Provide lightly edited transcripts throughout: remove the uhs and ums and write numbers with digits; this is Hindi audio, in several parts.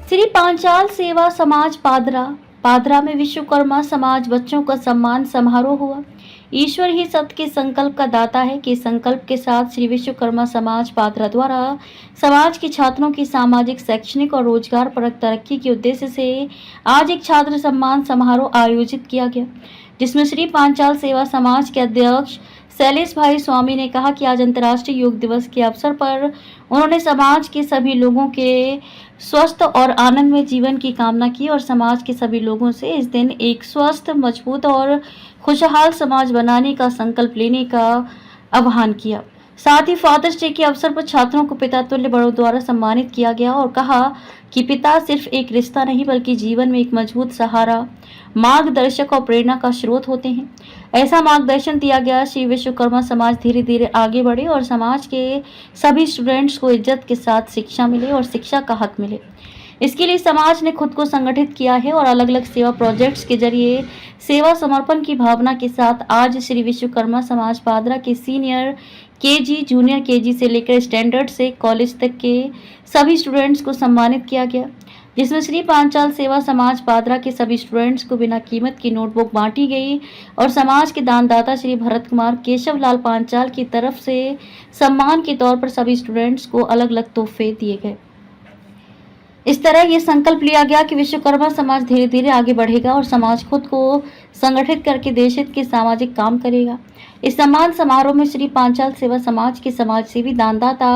श्री पांचाल सेवा समाज पादरा में विश्वकर्मा समाज बच्चों का सम्मान समारोह हुआ। ईश्वर ही सत्य के संकल्प का दाता है कि संकल्प के साथ श्री विश्वकर्मा समाज पादरा द्वारा समाज के छात्रों की सामाजिक, शैक्षणिक और रोजगार परक तरक्की के उद्देश्य से आज एक छात्र सम्मान समारोह आयोजित किया गया, जिसमें श्री पांचाल सेवा समाज के अध्यक्ष शैलेश भाई स्वामी ने कहा कि आज अंतर्राष्ट्रीय योग दिवस के अवसर पर उन्होंने समाज के सभी लोगों के स्वस्थ और आनंदमय जीवन की कामना की और समाज के सभी लोगों से इस दिन एक स्वस्थ, मजबूत और खुशहाल समाज बनाने का संकल्प लेने का आह्वान किया। साथ ही फादर्स डे के अवसर पर छात्रों को पिता तुल्य बड़ों द्वारा सम्मानित किया गया और कहा कि पिता सिर्फ एक रिश्ता नहीं बल्कि जीवन में एक मजबूत सहारा, मार्गदर्शक और प्रेरणा का स्रोत होते हैं। ऐसा मार्गदर्शन दिया गया। श्री विश्वकर्मा समाज धीरे धीरे आगे बढ़े और समाज के सभी स्टूडेंट्स को इज्जत के साथ शिक्षा मिले और शिक्षा का हक मिले। इसके लिए समाज ने खुद को संगठित किया है और अलग अलग सेवा प्रोजेक्ट्स के जरिए सेवा समर्पण की भावना के साथ आज श्री विश्वकर्मा समाज पादरा के सीनियर केजी, जूनियर केजी से लेकर स्टैंडर्ड से कॉलेज तक के सभी स्टूडेंट्स को सम्मानित किया गया, जिसमें श्री पांचाल सेवा समाज पादरा के सभी स्टूडेंट्स को बिना कीमत की नोटबुक बांटी गई और समाज के दानदाता श्री भरत कुमार केशव लाल पांचाल की तरफ से सम्मान के तौर पर सभी स्टूडेंट्स को अलग अलग तोहफे दिए गए। इस तरह ये संकल्प लिया गया कि विश्वकर्मा समाज धीरे धीरे आगे बढ़ेगा और समाज खुद को संगठित करके देश हित के सामाजिक काम करेगा। इस सम्मान समारोह में श्री पांचाल सेवा समाज के समाज सेवी दानदाता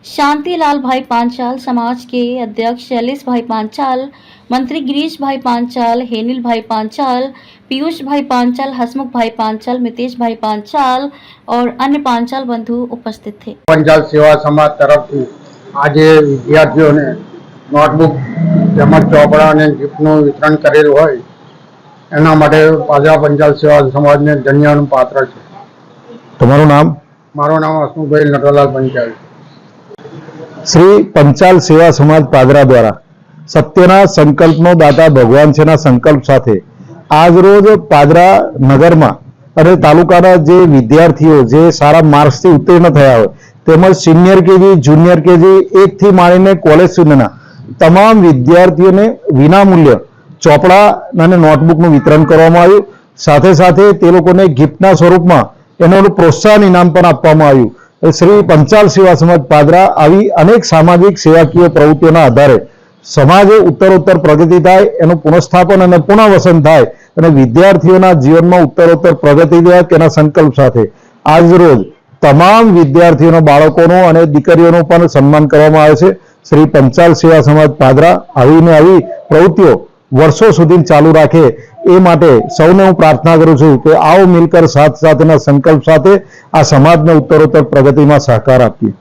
शांतिलाल भाई पांचाल, समाज के अध्यक्ष शैलेश भाई पांचाल, मंत्री गिरीश भाई पांचाल, हेनिल भाई पांचाल, पीयूष भाई पांचाल, हसमुख भाई पांचाल, मितेश भाई पांचाल और अन्य पांचाल बंधु उपस्थित थे। पांचाल सेवा समाज तरफ आज विद्यार्थियों ने नोटबुक તેમજ ચોપડા અને ગિફ્ટનું વિતરણ કરેલું હોય એના માટે પાદરા પંચાલ સેવા સમાજને ધન્યવાદનું પાત્ર છે। તમારું નામ? મારું નામ હસમુખભાઈ નટવરલાલ પંચાલ। શ્રી પંચાલ સેવા સમાજ પાદરા દ્વારા સત્યના સંકલ્પનો દાતા ભગવાન છેના સંકલ્પ સાથે આજ રોજ પાદરા નગરમાં અને તાલુકાના જે વિદ્યાર્થીઓ જે સારા માર્ક્સથી ઉત્તીર્ણ થયા હોય તેમજ સિનિયર કેજી, જુનિયર કેજી, 1 થી માંડીને કોલેજ સુધીના તમામ વિદ્યાર્થીઓને વિનામૂલ્ય ચોપડા અને નોટબુકનું વિતરણ કરવામાં આવ્યું। સાથે સાથે તે લોકોને ગિફ્ટના સ્વરૂપમાં એનું પ્રોત્સાહન ઇનામ પણ આપવામાં આવ્યું। શ્રી પંચાલ સેવા સમાજ પાદરા આવી અનેક સામાજિક સેવાકીય પ્રવૃત્તિઓના આધારે સમાજે ઉત્તરોત્તર પ્રગતિ થાય, એનું પુનઃસ્થાપન અને પુનઃવસન થાય અને વિદ્યાર્થીઓના જીવનમાં ઉત્તરોત્તર પ્રગતિ થાય તેના સંકલ્પ સાથે આજ રોજ તમામ વિદ્યાર્થીઓના બાળકોનું અને દીકરીઓનું પણ સન્માન કરવામાં આવે છે। શ્રી પંચાલ સેવા સમાજ પાદરા આવી પ્રવૃત્તિઓ વર્ષો સુધી ચાલુ રાખે એ માટે સૌને હું પ્રાર્થના કરું છું કે આવો મિલકર સાથ સાથેના સંકલ્પ સાથે આ સમાજને ઉત્તરોત્તર પ્રગતિમાં સહકાર આપીએ।